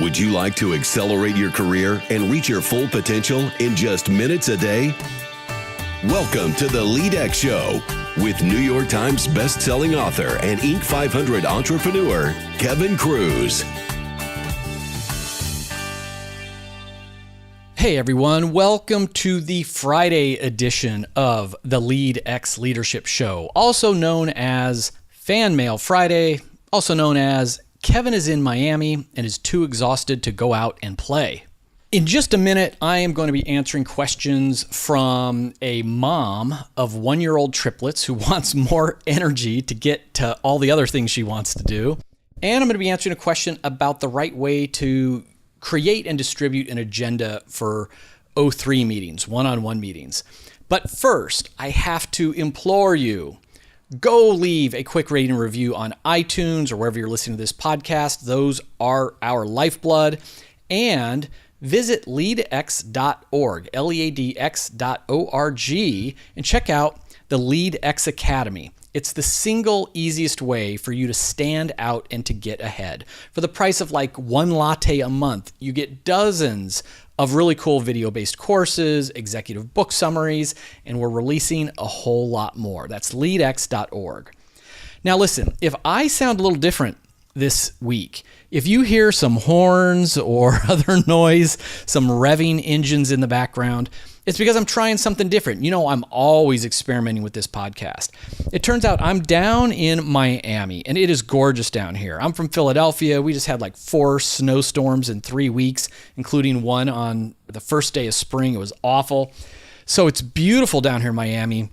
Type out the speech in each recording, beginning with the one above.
Would you like to accelerate your career and reach your full potential in just minutes a day? Welcome to the LEADx Show with New York Times best-selling author and Inc. 500 entrepreneur, Kevin Kruse. Hey everyone, welcome to the Friday edition of the LEADx Leadership Show, also known as Fan Mail Friday, also known as Kevin is in Miami and is too exhausted to go out and play. In just a minute, I am going to be answering questions from a mom of one-year-old triplets who wants more energy to get to all the other things she wants to do. And I'm going to be answering a question about the right way to create and distribute an agenda for O3 meetings, one-on-one meetings. But first, I have to implore you, go leave a quick rating and review on iTunes or wherever you're listening to this podcast. Those are our lifeblood. And visit leadx.org, LEADx.org, and check out the LEADx Academy. It's the single easiest way for you to stand out and to get ahead. For the price of like one latte a month, you get dozens of really cool video-based courses, executive book summaries, and we're releasing a whole lot more. That's leadx.org. Now listen, if I sound a little different this week, if you hear some horns or other noise, some revving engines in the background, it's because I'm trying something different. You know, I'm always experimenting with this podcast. It turns out I'm down in Miami, and it is gorgeous down here. I'm from Philadelphia. We just had like 4 snowstorms in 3 weeks, including one on the first day of spring. It was awful. So it's beautiful down here in Miami.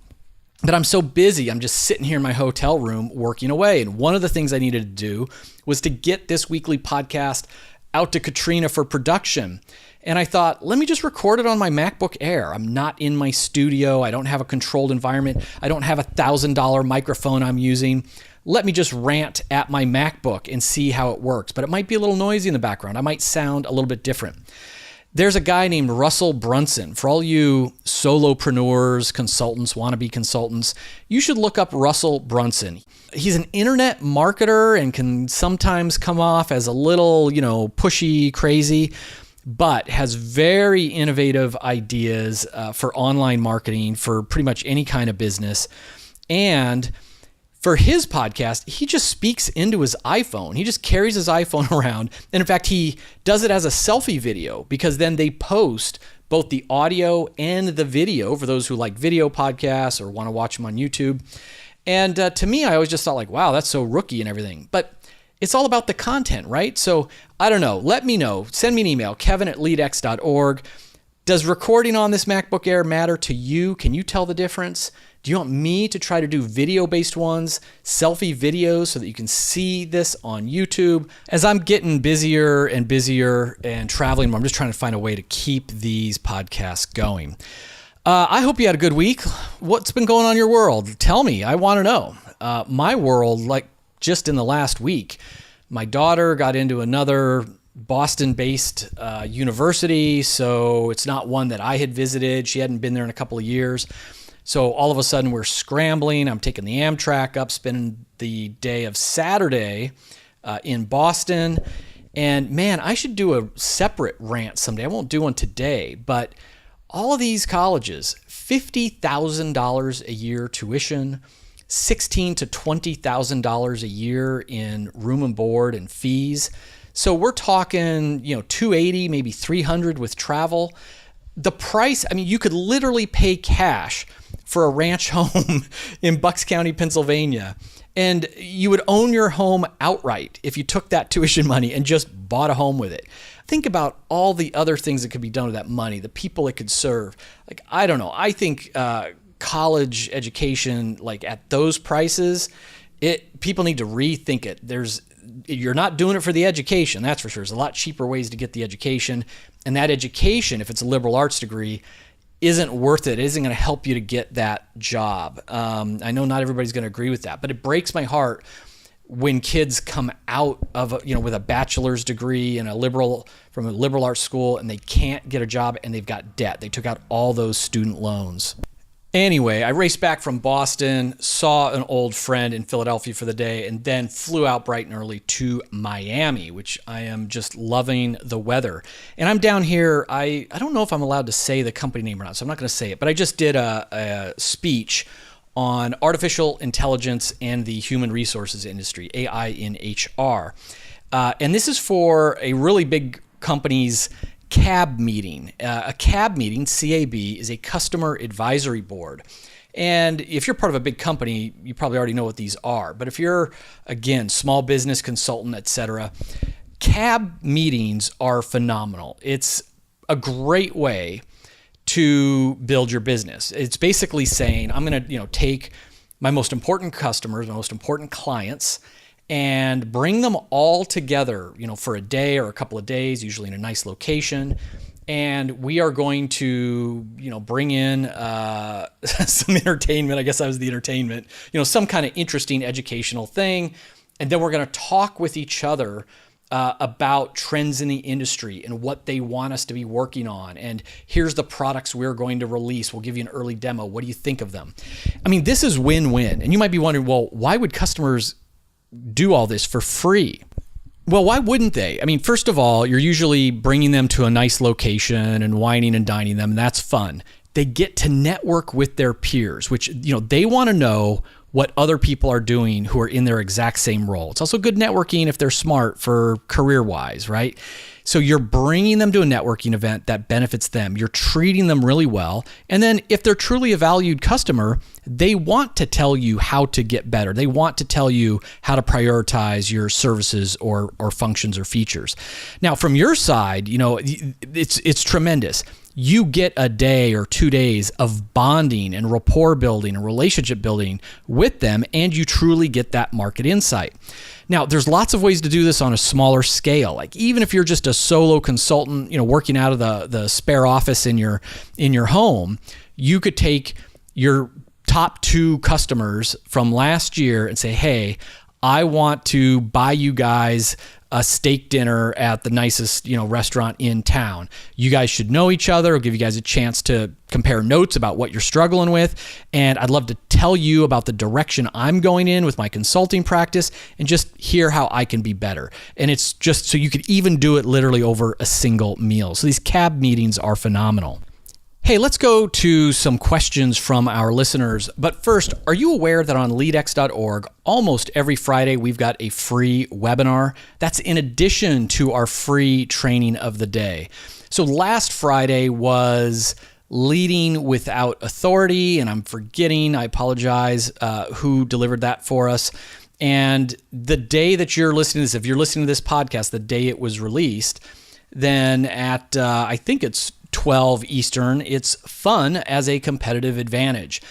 But I'm so busy, I'm just sitting here in my hotel room working away. And one of the things I needed to do was to get this weekly podcast out to Katrina for production. And I thought, let me just record it on my MacBook Air. I'm not in my studio. I don't have a controlled environment. I don't have a $1,000 microphone I'm using. Let me just rant at my MacBook and see how it works. But it might be a little noisy in the background. I might sound a little bit different. There's a guy named Russell Brunson. For all you solopreneurs, consultants, wannabe consultants, you should look up Russell Brunson. He's an internet marketer and can sometimes come off as a little, pushy, crazy, but has very innovative ideas for online marketing for pretty much any kind of business. And for his podcast, he just speaks into his iPhone. He just carries his iPhone around. And in fact, he does it as a selfie video because then they post both the audio and the video for those who like video podcasts or want to watch them on YouTube. And to me, I always just thought like, wow, that's so rookie and everything. But it's all about the content, right? So I don't know. Let me know. Send me an email, kevin@leadx.org. Does recording on this MacBook Air matter to you? Can you tell the difference? Do you want me to try to do video-based ones, selfie videos, so that you can see this on YouTube? As I'm getting busier and busier and traveling more, I'm just trying to find a way to keep these podcasts going. I hope you had a good week. What's been going on in your world? Tell me. I want to know. My world, like just in the last week, my daughter got into another Boston-based university, so it's not one that I had visited. She hadn't been there in a couple of years. So all of a sudden we're scrambling. I'm taking the Amtrak up, spending the day of Saturday in Boston. And man, I should do a separate rant someday. I won't do one today, but all of these colleges, $50,000 a year tuition, $16,000 to $20,000 a year in room and board and fees. So we're talking, $280, maybe $300 with travel. The price, you could literally pay cash for a ranch home in Bucks County, Pennsylvania, and you would own your home outright if you took that tuition money and just bought a home with it. Think about all the other things that could be done with that money, the people it could serve. Like, I don't know. I think college education, like at those prices, people need to rethink it. You're not doing it for the education, that's for sure. There's a lot cheaper ways to get the education. And that education, if it's a liberal arts degree, isn't worth it. It isn't going to help you to get that job. I know not everybody's going to agree with that, but it breaks my heart when kids come out of with a bachelor's degree and from a liberal arts school and they can't get a job and they've got debt. They took out all those student loans. Anyway, I raced back from Boston, saw an old friend in Philadelphia for the day, and then flew out bright and early to Miami, which I am just loving the weather. And I'm down here, I don't know if I'm allowed to say the company name or not, so I'm not going to say it, but I just did a speech on artificial intelligence and the human resources industry, AI in HR. And this is for a really big company's CAB meeting. A CAB meeting, CAB, is a customer advisory board. And if you're part of a big company, you probably already know what these are. But if you're, again, small business consultant, etc., CAB meetings are phenomenal. It's a great way to build your business. It's basically saying, I'm going to, take my most important customers, my most important clients, and bring them all together, for a day or a couple of days, usually in a nice location. And we are going to, bring in some entertainment. I guess I was the entertainment, some kind of interesting educational thing. And then we're going to talk with each other about trends in the industry and what they want us to be working on. And here's the products we're going to release. We'll give you an early demo. What do you think of them? I mean, this is win-win. And you might be wondering, well, why would customers do all this for free? Well, why wouldn't they? I mean, first of all, you're usually bringing them to a nice location and wining and dining them, and that's fun. They get to network with their peers, which, they want to know what other people are doing who are in their exact same role. It's also good networking if they're smart for career-wise, right? So you're bringing them to a networking event that benefits them. You're treating them really well. And then if they're truly a valued customer, they want to tell you how to get better. They want to tell you how to prioritize your services or functions or features. Now, from your side, it's tremendous. You get a day or 2 days of bonding and rapport building and relationship building with them, and you truly get that market insight. Now, there's lots of ways to do this on a smaller scale. Like even if you're just a solo consultant, working out of the spare office in your home, you could take your top 2 customers from last year and say, hey, I want to buy you guys a steak dinner at the nicest, restaurant in town. You guys should know each other. It'll give you guys a chance to compare notes about what you're struggling with. And I'd love to tell you about the direction I'm going in with my consulting practice and just hear how I can be better. And it's just so you could even do it literally over a single meal. So these CAB meetings are phenomenal. Hey, let's go to some questions from our listeners. But first, are you aware that on LEADx.org, almost every Friday, we've got a free webinar? That's in addition to our free training of the day. So last Friday was Leading Without Authority, and I'm forgetting, I apologize, who delivered that for us. And the day that you're listening to this, if you're listening to this podcast, the day it was released, then at, I think it's 12 Eastern, it's fun as a competitive advantage.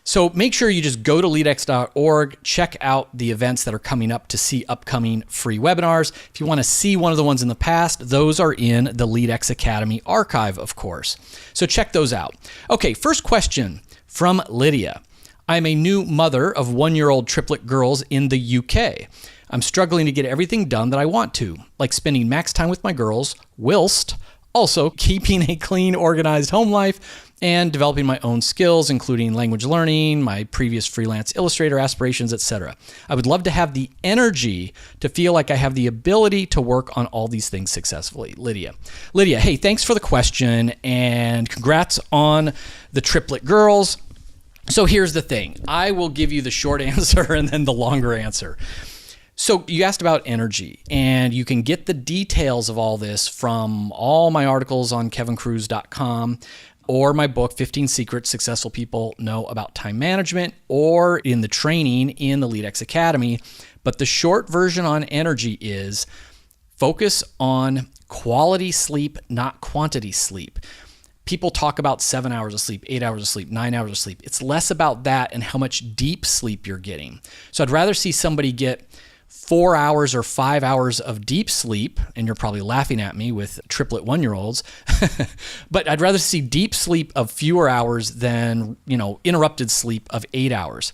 So make sure you just go to leadx.org, check out the events that are coming up to see upcoming free webinars. If you want to see one of the ones in the past, those are in the LEADx Academy archive, of course. So check those out. Okay, first question from Lydia. I'm a new mother of 1-year-old triplet girls in the UK. I'm struggling to get everything done that I want to, like spending max time with my girls, whilst also keeping a clean, organized home life and developing my own skills, including language learning, my previous freelance illustrator aspirations, etc. I would love to have the energy to feel like I have the ability to work on all these things successfully. Lydia, hey, thanks for the question and congrats on the triplet girls. So here's the thing. I will give you the short answer and then the longer answer. So you asked about energy, and you can get the details of all this from all my articles on kevinkruse.com or my book, 15 Secrets Successful People Know About Time Management, or in the training in the LEADx Academy. But the short version on energy is focus on quality sleep, not quantity sleep. People talk about 7 hours of sleep, 8 hours of sleep, 9 hours of sleep. It's less about that and how much deep sleep you're getting. So I'd rather see somebody get 4 hours or 5 hours of deep sleep, and you're probably laughing at me with triplet 1-year-olds, but I'd rather see deep sleep of fewer hours than, interrupted sleep of 8 hours.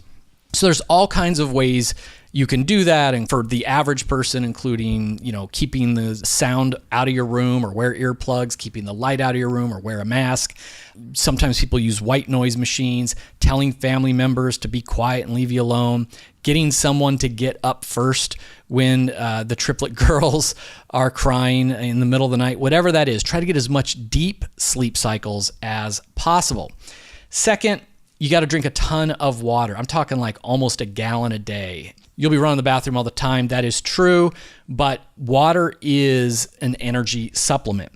So there's all kinds of ways You can do that, and for the average person, including, keeping the sound out of your room or wear earplugs, keeping the light out of your room or wear a mask. Sometimes people use white noise machines, telling family members to be quiet and leave you alone, getting someone to get up first when the triplet girls are crying in the middle of the night, whatever that is. Try to get as much deep sleep cycles as possible. Second, you got to drink a ton of water. I'm talking like almost a gallon a day. You'll be running the bathroom all the time. That is true, but water is an energy supplement.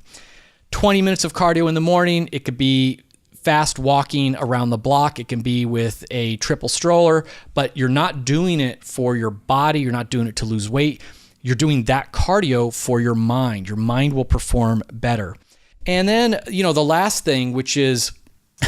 20 minutes of cardio in the morning. It could be fast walking around the block. It can be with a triple stroller, but you're not doing it for your body. You're not doing it to lose weight. You're doing that cardio for your mind. Your mind will perform better. And then, the last thing, which is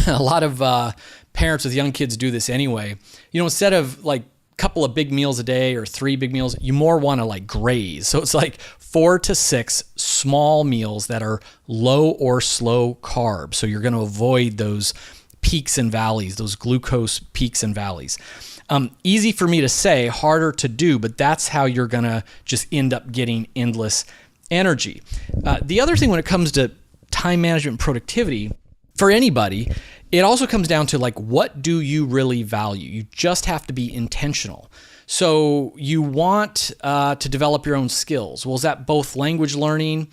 a lot of parents with young kids do this anyway. Instead of like couple of big meals a day or 3 big meals, you more want to like graze. So it's like 4 to 6 small meals that are low or slow carb. So you're going to avoid those peaks and valleys, those glucose peaks and valleys. Easy for me to say, harder to do, but that's how you're going to just end up getting endless energy. The other thing when it comes to time management and productivity, for anybody, it also comes down to like, what do you really value? You just have to be intentional. So you want to develop your own skills. Well, is that both language learning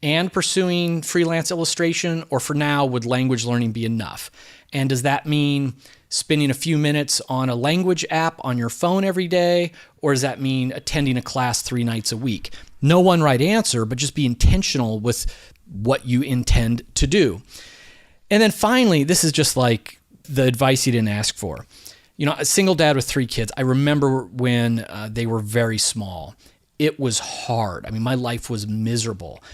and pursuing freelance illustration? Or for now, would language learning be enough? And does that mean spending a few minutes on a language app on your phone every day? Or does that mean attending a class 3 nights a week? No one right answer, but just be intentional with what you intend to do. And then finally, this is just like the advice you didn't ask for. A single dad with 3 kids. I remember when they were very small. It was hard. I mean, my life was miserable.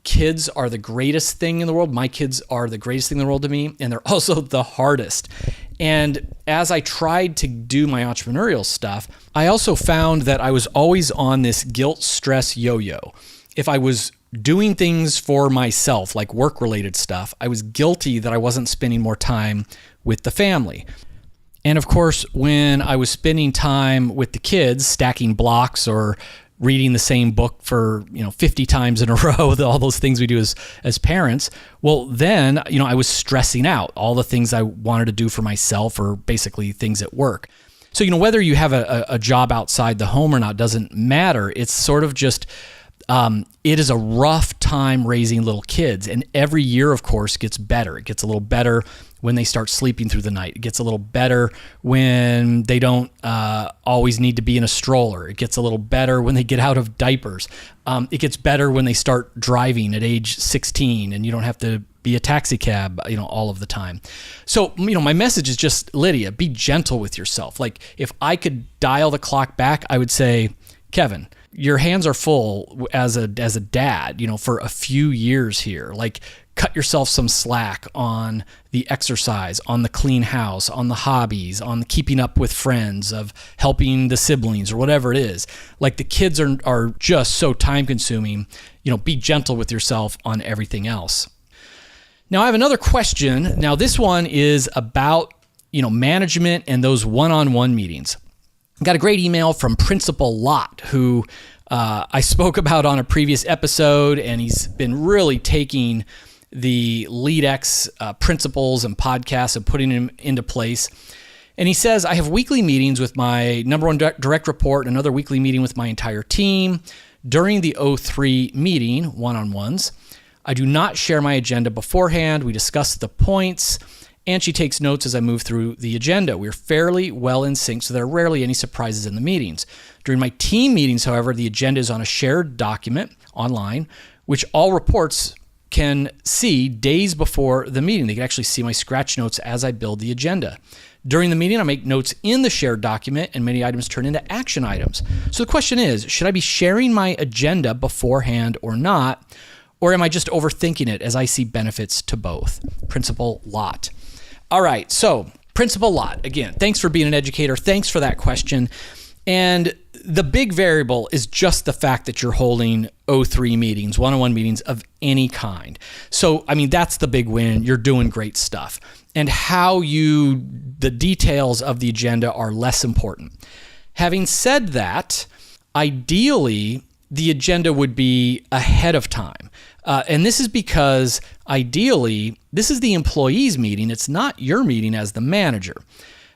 Kids are the greatest thing in the world. My kids are the greatest thing in the world to me, and they're also the hardest. And as I tried to do my entrepreneurial stuff, I also found that I was always on this guilt stress yo-yo. If I was doing things for myself, like work-related stuff, I was guilty that I wasn't spending more time with the family. And of course, when I was spending time with the kids, stacking blocks or reading the same book for 50 times in a row, all those things we do as parents, well, then I was stressing out all the things I wanted to do for myself, or basically things at work. So whether you have a job outside the home or not doesn't matter. It's sort of just it is a rough time raising little kids, and every year, of course, gets better. It gets a little better when they start sleeping through the night. It gets a little better when they don't always need to be in a stroller. It gets a little better when they get out of diapers. It gets better when they start driving at age 16, and you don't have to be a taxi cab, all of the time. So, my message is just, Lydia, be gentle with yourself. Like, if I could dial the clock back, I would say, Kevin, your hands are full as a dad, for a few years here. Like, cut yourself some slack on the exercise, on the clean house, on the hobbies, on the keeping up with friends, of helping the siblings or whatever it is. Like, the kids are just so time consuming. Be gentle with yourself on everything else. Now, I have another question. Now, this one is about, management and those one-on-one meetings. Got a great email from Principal Lot, who I spoke about on a previous episode, and he's been really taking the LEADx principles and podcasts and putting them into place. And he says, I have weekly meetings with my number one direct report and another weekly meeting with my entire team. During the 03 meeting, one-on-ones, I do not share my agenda beforehand. We discuss the points, and she takes notes as I move through the agenda. We're fairly well in sync, so there are rarely any surprises in the meetings. During my team meetings, however, the agenda is on a shared document online, which all reports can see days before the meeting. They can actually see my scratch notes as I build the agenda. During the meeting, I make notes in the shared document, and many items turn into action items. So the question is, should I be sharing my agenda beforehand or not? Or am I just overthinking it, as I see benefits to both? Principal Lot. All right, so Principal Lot, again, thanks for being an educator. Thanks for that question. And the big variable is just the fact that you're holding 03 meetings, one-on-one meetings of any kind. So, that's the big win. You're doing great stuff. And the details of the agenda are less important. Having said that, ideally, the agenda would be ahead of time. And this is because ideally, this is the employee's meeting. It's not your meeting as the manager.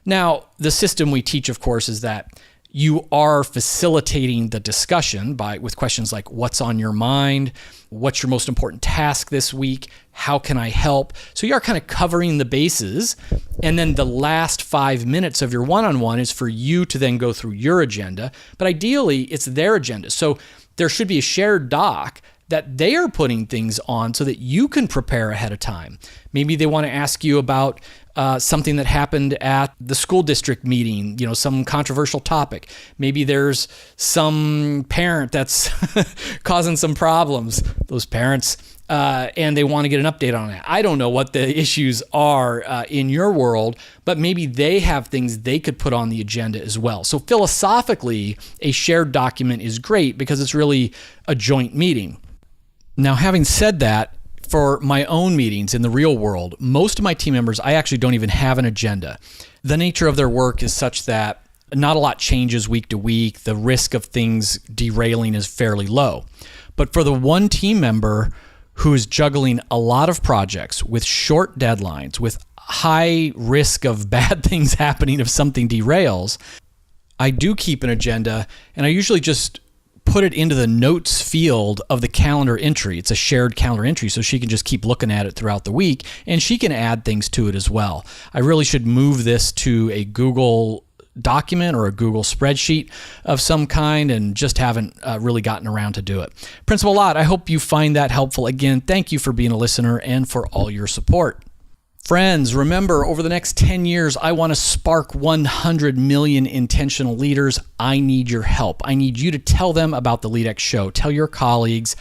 Now, the system we teach, of course, is that you are facilitating the discussion with questions like, what's on your mind? What's your most important task this week? How can I help? So you are kind of covering the bases. And then the last 5 minutes of your one-on-one is for you to then go through your agenda. But ideally, it's their agenda. So there should be a shared doc that they are putting things on so that you can prepare ahead of time. Maybe they want to ask you about something that happened at the school district meeting, some controversial topic. Maybe there's some parent that's causing some problems, those parents, and they want to get an update on it. I don't know what the issues are in your world, but maybe they have things they could put on the agenda as well. So philosophically, a shared document is great because it's really a joint meeting. Now, having said that, for my own meetings in the real world, most of my team members, I actually don't even have an agenda. The nature of their work is such that not a lot changes week to week. The risk of things derailing is fairly low. But for the one team member who is juggling a lot of projects with short deadlines, with high risk of bad things happening if something derails, I do keep an agenda, and I usually just put it into the notes field of the calendar entry. It's a shared calendar entry, so she can just keep looking at it throughout the week, and she can add things to it as well. I really should move this to a Google document or a Google spreadsheet of some kind, and just haven't really gotten around to do it. Principal Lott, I hope you find that helpful. Again, thank you for being a listener and for all your support. Friends, remember, over the next 10 years, I want to spark 100 million intentional leaders. I need your help. I need you to tell them about the LEADx Show. Tell your colleagues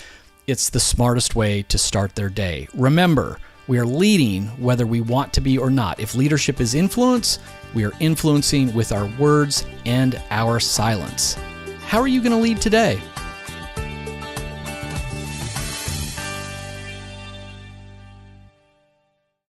it's the smartest way to start their day. Remember, we are leading whether we want to be or not. If leadership is influence, we are influencing with our words and our silence. How are you going to lead today?